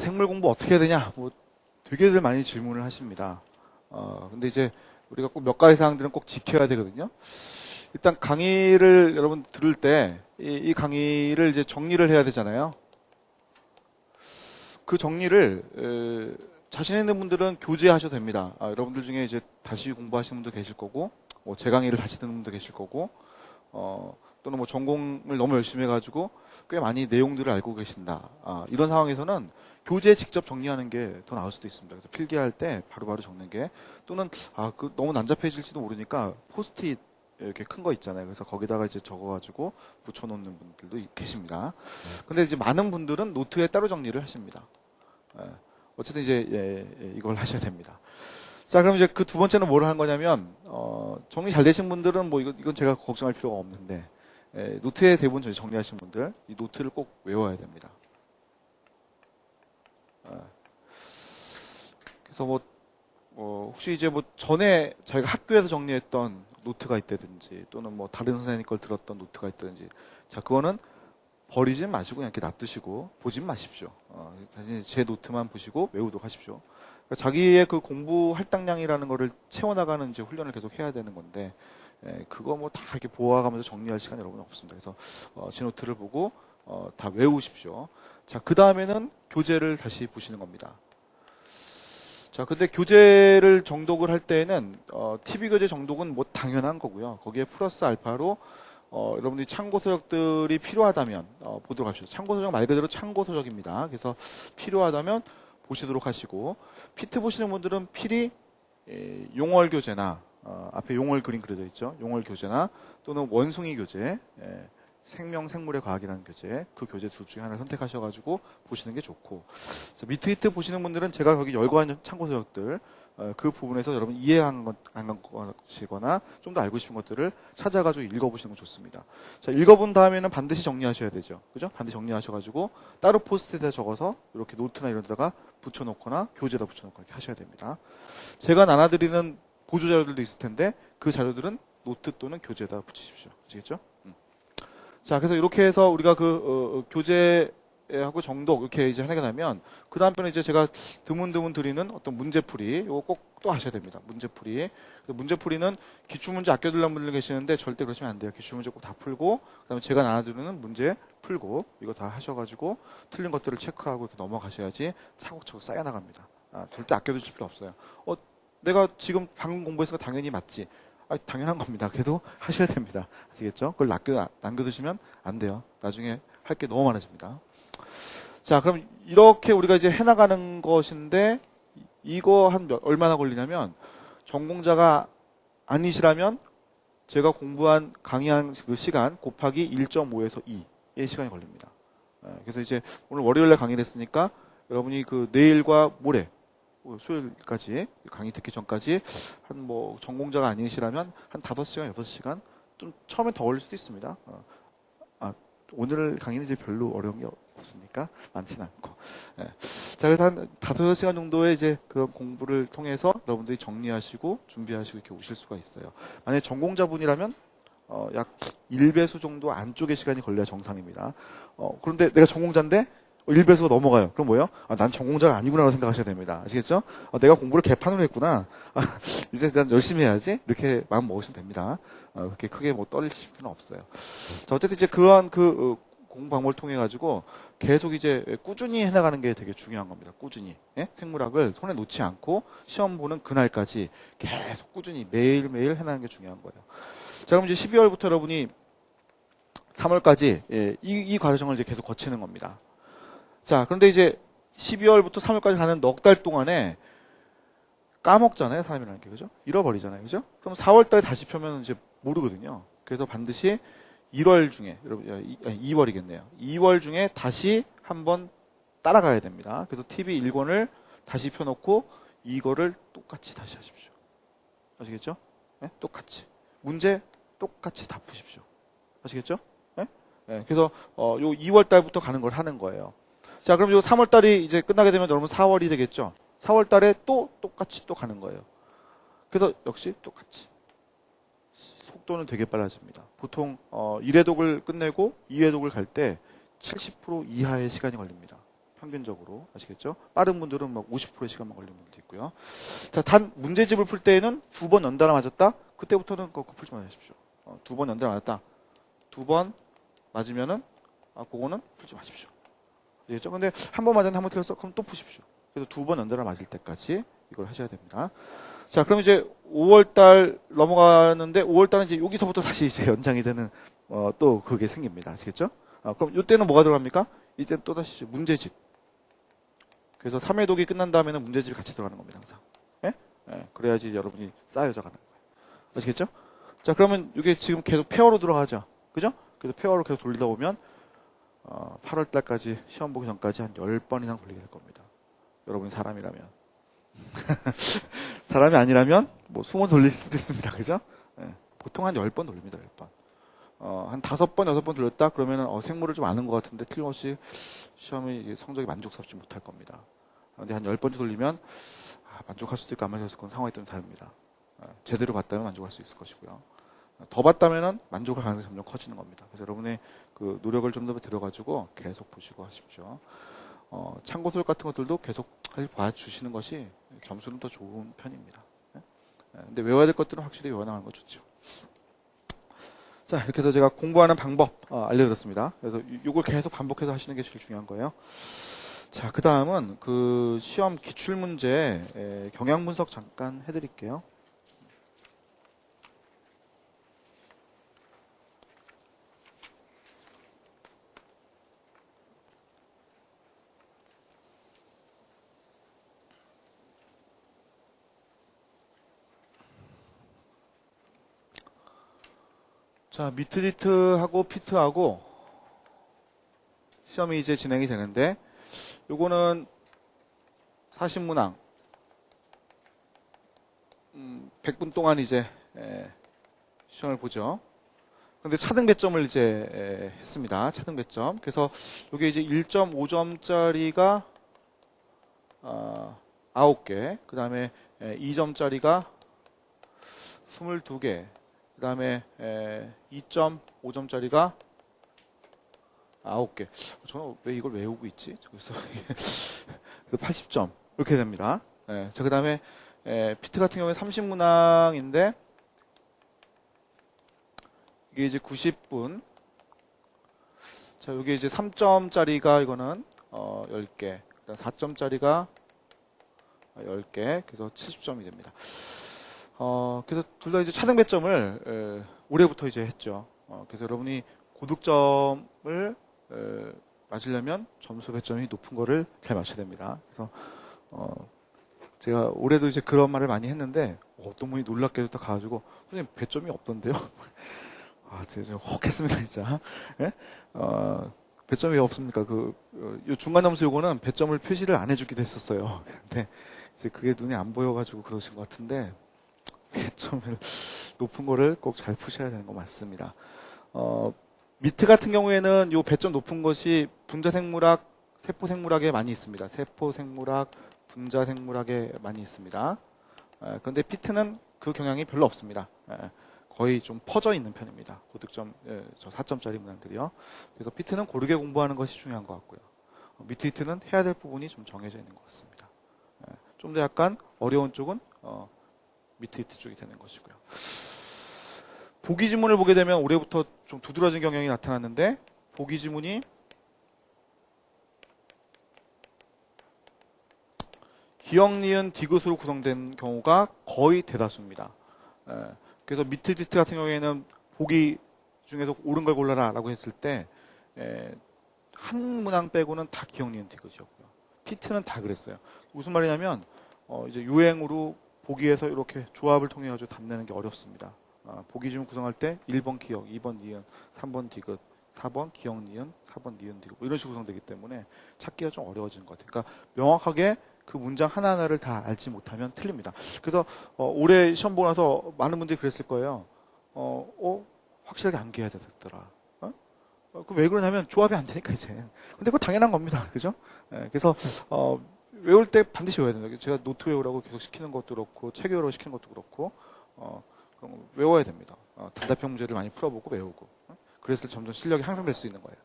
생물 공부 어떻게 해야 되냐? 뭐 되게들 많이 질문을 하십니다. 근데 이제 우리가 꼭 몇 가지 사항들은 꼭 지켜야 되거든요. 일단 강의를 여러분 들을 때 이 강의를 이제 정리를 해야 되잖아요. 그 정리를 자신 있는 분들은 교재하셔도 됩니다. 여러분들 중에 이제 다시 공부하시는 분도 계실 거고, 뭐 제 강의를 다시 듣는 분도 계실 거고, 또는 뭐 전공을 너무 열심히 해가지고 꽤 많이 내용들을 알고 계신다. 이런 상황에서는 교재 직접 정리하는 게 더 나을 수도 있습니다. 그래서 필기할 때 바로바로 적는 게, 또는 그 너무 난잡해질지도 모르니까 포스트잇 이렇게 큰 거 있잖아요. 그래서 거기다가 이제 적어가지고 붙여놓는 분들도 계십니다. 근데 이제 많은 분들은 노트에 따로 정리를 하십니다. 어쨌든 이제 이걸 하셔야 됩니다. 자, 그럼 이제 그 두 번째는 뭘 하는 거냐면, 정리 잘 되신 분들은 뭐 이건 제가 걱정할 필요가 없는데, 노트에 대부분 정리하신 분들, 이 노트를 꼭 외워야 됩니다. 그래서 혹시 이제 뭐 전에 저희가 학교에서 정리했던 노트가 있다든지, 또는 뭐 다른 선생님 걸 들었던 노트가 있다든지, 자, 그거는 버리지 마시고 그냥 이렇게 놔두시고 보진 마십시오. 사실 제 노트만 보시고 외우도록 하십시오. 그러니까 자기의 그 공부 할당량이라는 거를 채워나가는 이제 훈련을 계속 해야 되는 건데, 그거 뭐 다 이렇게 보아가면서 정리할 시간이 여러분은 없습니다. 그래서 제 노트를 보고 다 외우십시오. 자, 그 다음에는 교재를 다시 보시는 겁니다. 자, 근데 교재를 정독을 할 때에는 TV 교재 정독은 뭐 당연한 거고요. 거기에 플러스 알파로 여러분들이 참고 서적들이 필요하다면 보도록 하십시오. 참고 서적 말 그대로 참고 서적입니다. 그래서 필요하다면 보시도록 하시고, 피트 보시는 분들은 필히 용월 교재나 앞에 용월 그림 그려져 있죠. 용월 교재나 또는 원숭이 교재, 생명 생물의 과학이라는 교재, 그 교재 둘 중에 하나를 선택하셔가지고 보시는 게 좋고, 미트히트 보시는 분들은 제가 거기 열거한 참고 서적들, 그 부분에서 여러분 이해한 것이거나 좀 더 알고 싶은 것들을 찾아가지고 읽어보시는 건 좋습니다. 자, 읽어본 다음에는 반드시 정리하셔야 되죠. 그죠? 반드시 정리하셔가지고 따로 포스트잇에 적어서 이렇게 노트나 이런 데다가 붙여놓거나 교재에다 붙여놓거나 이렇게 하셔야 됩니다. 제가 나눠드리는 보조 자료들도 있을 텐데 그 자료들은 노트 또는 교재에다 붙이십시오. 아시겠죠? 자, 그래서 이렇게 해서 우리가 교재하고 정독 이렇게 이제 하게 되면, 그 다음번에 이제 제가 드문드문 드리는 어떤 문제풀이, 이거 꼭 또 하셔야 됩니다. 문제풀이. 문제풀이는 기출문제 아껴두려는 분들 계시는데 절대 그러시면 안 돼요. 기출문제 꼭 다 풀고, 그 다음에 제가 나눠드리는 문제 풀고, 이거 다 하셔가지고 틀린 것들을 체크하고 이렇게 넘어가셔야지 차곡차곡 쌓여나갑니다. 절대 아껴두실 필요 없어요. 내가 지금 방금 공부했으니까 당연히 맞지. 당연한 겁니다. 그래도 하셔야 됩니다. 아시겠죠? 그걸 남겨두시면 안 돼요. 나중에 할 게 너무 많아집니다. 자, 그럼 이렇게 우리가 이제 해나가는 것인데, 이거 얼마나 걸리냐면, 전공자가 아니시라면 제가 공부한 강의한 그 시간 곱하기 1.5에서 2의 시간이 걸립니다. 그래서 이제 오늘 월요일날 강의를 했으니까 여러분이 그 내일과 모레, 수요일까지 강의 듣기 전까지 한 뭐 전공자가 아니시라면 한 5시간, 6시간, 좀 처음엔 더 걸릴 수도 있습니다. 오늘 강의는 이제 별로 어려운 게 없으니까 많지는 않고. 자, 그래서 한 5시간 정도의 이제 그런 공부를 통해서 여러분들이 정리하시고 준비하시고 이렇게 오실 수가 있어요. 만약에 전공자분이라면 약 1배수 정도 안쪽의 시간이 걸려야 정상입니다. 그런데 내가 전공자인데 1배수가 넘어가요. 그럼 뭐예요? 난 전공자가 아니구나 생각하셔야 됩니다. 아시겠죠? 내가 공부를 개판으로 했구나. 이제 난 열심히 해야지. 이렇게 마음 먹으시면 됩니다. 그렇게 크게 뭐 떨리실 필요는 없어요. 자, 어쨌든 이제 그러한 그 공부 방법을 통해 가지고 계속 이제 꾸준히 해나가는 게 되게 중요한 겁니다. 꾸준히. 예? 생물학을 손에 놓지 않고 시험 보는 그날까지 계속 꾸준히 매일매일 해나가는 게 중요한 거예요. 자, 그럼 이제 12월부터 여러분이 3월까지 이 과정을 이제 계속 거치는 겁니다. 자, 그런데 이제 12월부터 3월까지 가는 넉 달 동안에 까먹잖아요, 사람이라는 게. 그죠? 잃어버리잖아요. 그죠? 그럼 4월 달에 다시 펴면 이제 모르거든요. 그래서 반드시 1월 중에, 여러분, 2월이겠네요. 2월 중에 다시 한번 따라가야 됩니다. 그래서 TV 1권을 다시 펴놓고 이거를 똑같이 다시 하십시오. 아시겠죠? 네? 똑같이. 문제 똑같이 다 푸십시오. 아시겠죠? 네? 네. 그래서 요 2월 달부터 가는 걸 하는 거예요. 자, 그럼 요 3월 달이 이제 끝나게 되면 여러분 4월이 되겠죠? 4월 달에 또 똑같이 또 가는 거예요. 그래서 역시 똑같이. 속도는 되게 빨라집니다. 보통 1회독을 끝내고 2회독을 갈 때 70% 이하의 시간이 걸립니다. 평균적으로. 아시겠죠? 빠른 분들은 막 50%의 시간만 걸리는 분도 있고요. 자, 단 문제집을 풀 때에는 2번 연달아 맞았다? 그때부터는 그거 풀지 마십시오. 2번 연달아 맞았다. 2번 맞으면은, 그거는 풀지 마십시오. 아시겠죠? 근데 한 번 맞았는데 한 번 틀렸어? 그럼 또 푸십시오. 그래서 2번 연달아 맞을 때까지 이걸 하셔야 됩니다. 자, 그럼 이제 5월달 넘어가는데 5월달은 이제 여기서부터 다시 이제 연장이 되는 또 그게 생깁니다. 아시겠죠? 그럼 이때는 뭐가 들어갑니까? 이제 또 다시 문제집. 그래서 3회 독이 끝난 다음에는 문제집이 같이 들어가는 겁니다. 항상. 예? 예, 그래야지 여러분이 쌓여져 가는 거예요. 아시겠죠? 자, 그러면 이게 지금 계속 페어로 들어가죠. 그죠? 그래서 페어로 계속 돌리다 보면 8월 달까지 시험 보기 전까지 한 10번 이상 돌리게 될 겁니다. 여러분이 사람이라면. 사람이 아니라면 뭐 20번 돌릴 수도 있습니다. 그죠? 예, 보통 한 10번 돌립니다. 10번. 한 5번, 6번 돌렸다? 그러면은 생물을 좀 아는 것 같은데 틀림없이 시험이 성적이 만족스럽지 못할 겁니다. 그런데 한 10번째 돌리면 만족할 수도 있고 안 만족할 수도 있고 상황에 따라 다릅니다. 제대로 봤다면 만족할 수 있을 것이고요. 더 봤다면은 만족할 가능성이 점점 커지는 겁니다. 그래서 여러분의 그 노력을 좀 더 들여가지고 계속 보시고 하십시오. 참고서적 같은 것들도 계속 봐주시는 것이 점수는 더 좋은 편입니다. 근데 외워야 될 것들은 확실히 외워나가는 거 좋죠. 자, 이렇게 해서 제가 공부하는 방법 알려드렸습니다. 그래서 이걸 계속 반복해서 하시는 게 제일 중요한 거예요. 자, 그 다음은 그 시험 기출문제 경향 분석 잠깐 해드릴게요. 자, 미트리트하고 피트하고 시험이 이제 진행이 되는데 요거는 40문항 100분 동안 이제 시험을 보죠. 근데 차등 배점을 이제 했습니다. 차등 배점. 그래서 요게 이제 1.5점짜리가 9개, 그 다음에 2점짜리가 22개, 그 다음에 2.5점짜리가 9개. 저는 왜 이걸 외우고 있지? 그래서 80점 이렇게 됩니다. 자, 그 다음에 피트 같은 경우에 30문항인데 이게 이제 90분. 자, 여기 이제 3점짜리가 이거는 10개, 그다음 4점짜리가 10개, 그래서 70점이 됩니다. 그래서 둘 다 이제 차등 배점을 올해부터 이제 했죠. 그래서 여러분이 고득점을 맞으려면 점수 배점이 높은 거를 잘 맞춰야 됩니다. 그래서 제가 올해도 이제 그런 말을 많이 했는데 어떤 분이 놀랍게도 딱 가가지고 선생님 배점이 없던데요? 제가 좀 혹했습니다 진짜. 예? 배점이 없습니까? 요 중간 점수 요거는 배점을 표시를 안 해주기도 했었어요. 근데 이제 그게 눈에 안 보여가지고 그러신 것 같은데 배점을 높은 거를 꼭 잘 푸셔야 되는 거 맞습니다. 미트 같은 경우에는 요 배점 높은 것이 분자생물학, 세포생물학에 많이 있습니다. 세포생물학, 분자생물학에 많이 있습니다. 그런데 피트는 그 경향이 별로 없습니다. 거의 좀 퍼져 있는 편입니다. 고득점, 저 4점짜리 문항들이요. 그래서 피트는 고르게 공부하는 것이 중요한 것 같고요. 미트는 해야 될 부분이 좀 정해져 있는 것 같습니다. 좀 더 약간 어려운 쪽은 미트 쪽이 되는 것이고요. 보기 지문을 보게 되면 올해부터 좀 두드러진 경향이 나타났는데 보기 지문이 기역, 니은, 디귿으로 구성된 경우가 거의 대다수입니다. 그래서 미트 디트 같은 경우에는 보기 중에서 옳은 걸 골라라 라고 했을 때 한 문항 빼고는 다 기역, 니은, 디귿이었고요. 피트는 다 그랬어요. 무슨 말이냐면 이제 유행으로 보기에서 이렇게 조합을 통해 가지고 답내는 게 어렵습니다. 보기 지문 구성할 때 1번 기역, 2번 니은, 3번 디귿, 4번 기역, 니은, 4번 니은, 디귿 이런 식으로 구성되기 때문에 찾기가 좀 어려워지는 것 같아요. 그러니까 명확하게 그 문장 하나하나를 다 알지 못하면 틀립니다. 그래서 올해 시험 보고 나서 많은 분들이 그랬을 거예요. 확실하게 암기해야 되겠더라. 왜 그러냐면 조합이 안 되니까 이제. 근데 그거 당연한 겁니다. 그죠? 그래서 외울 때 반드시 외워야 된다. 제가 노트 외우라고 계속 시키는 것도 그렇고 책 외우라고 시키는 것도 그렇고 그럼 외워야 됩니다. 단답형 문제를 많이 풀어보고 외우고 그랬을 점점 실력이 향상될 수 있는 거예요.